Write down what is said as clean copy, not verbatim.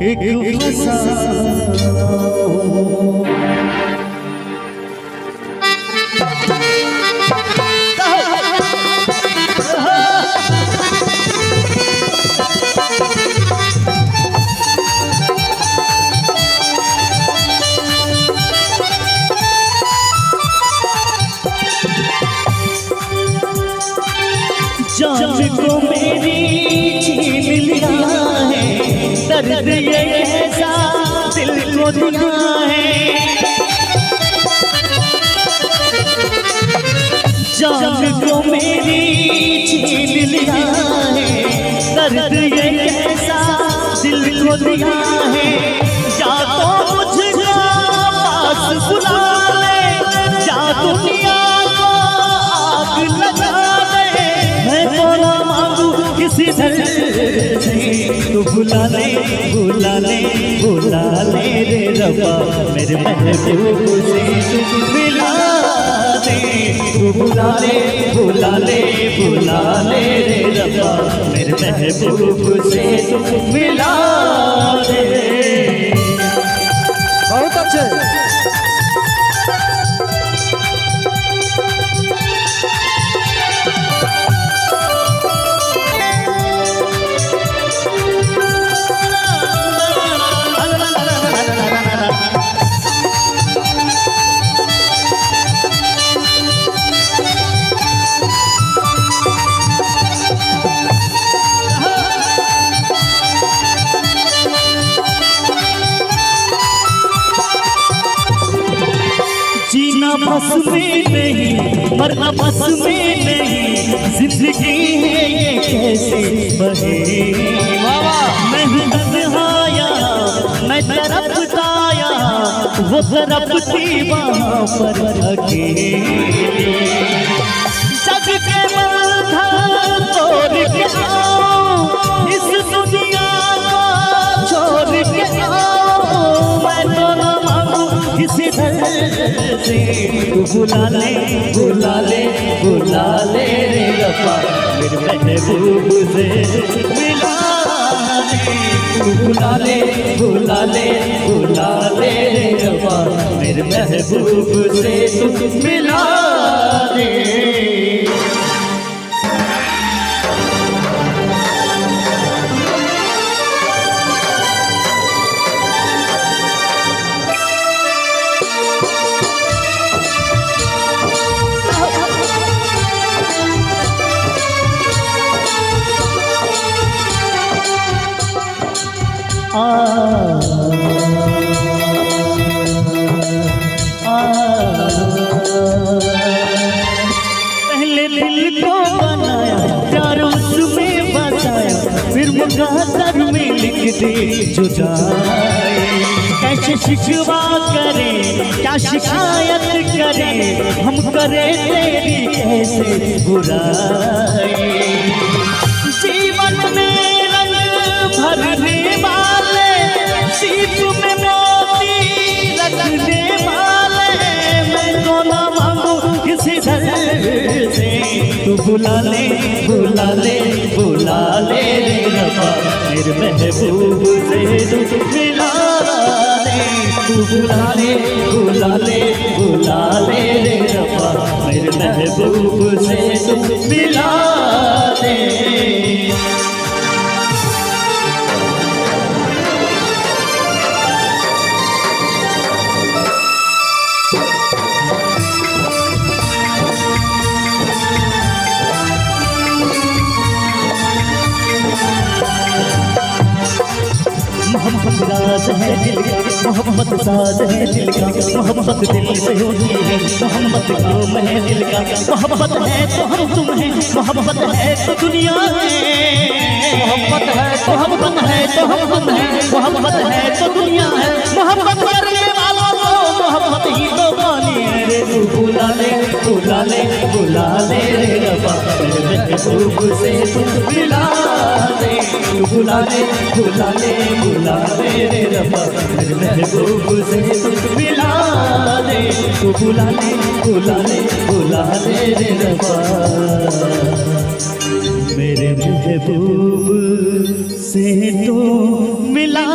एक फसाना हो। जान को मेरी छीन लिया है, दर्द ये कैसा दिल को दिया है। जान को मेरी छीन लिया है, दर्द ये कैसा दिल को दिया है। या तो मुझको पास बुला ले, या दुनिया को आग लगा दे। मैं तो ना मांगू किसी दर्द से, तू बुला ले बुला ले बुला ले रे रब्बा, मेरे महबूब से तू मिला दे। तू बुला ले बुला ले बुला ले रे रब्बा, मेरे महबूब से तू मिला दे। बहुत अच्छे। जीना बस में नहीं, मरना बस में नहीं, जिंदगी है ये कैसे बहे। मैं हूँ तन्हाया, मैं तरफताया, वो तरफती वहाँ पर अकेले। जग के बंधन तोड़ के आओ, इस दुनिया को छोड़ के आओ। मैं तो ना मांगू किसी दर्द से, तू बुला ले बुला ले बुला ले रे रब्बा, मेरे महबूब से मिला दे। तू बुला ले बुला ले बुला ले रे रब्बा, मेरे महबूब से तू मिला दे। पहले दिल को बनाया, प्यार उसमें बसाया, फिर मुक़द्दर में लिख दे जुदाई। कैसे शिकवा करें, क्या शिकायत करें, हम करें तेरी कैसे बुराई। जीवन में रंग भरने वाले, सीप में मोती रखने वाले। मैं तो ना मांगू किसी दर्द से, तू बुला ले बुला ले बुला ले रे रब्बा, मेरे महबूब से तू मिला दे। तू बुला ले बुला ले बुला ले रे रब्बा, मेरे महबूब से तू मिला दे। मोहब्बत राज है दिल का, मोहब्बत साज है दिल का, मोहब्बत दिल से होती है, मोहब्बत काम है दिल का। मोहब्बत है तो हम तुम हैं, मोहब्बत है तो दुनिया है। मोहब्बत है तो मोहब्बत है तो हम हैं, मोहब्बत है तो दुनिया है। मोहब्बत करने वालों को मोहब्बत ही तो पानी है रे। तू बुला ले बुला ले बुला ले रे रब्बा, मेरे महबूब से तू मिला दे। तू बुला ले बुला ले बुला ले रे रब्बा, मेरे महबूब से तू मिला दे। तू बुला ले बुला ले बुला ले रे रब्बा, मेरे महबूब से तू मिला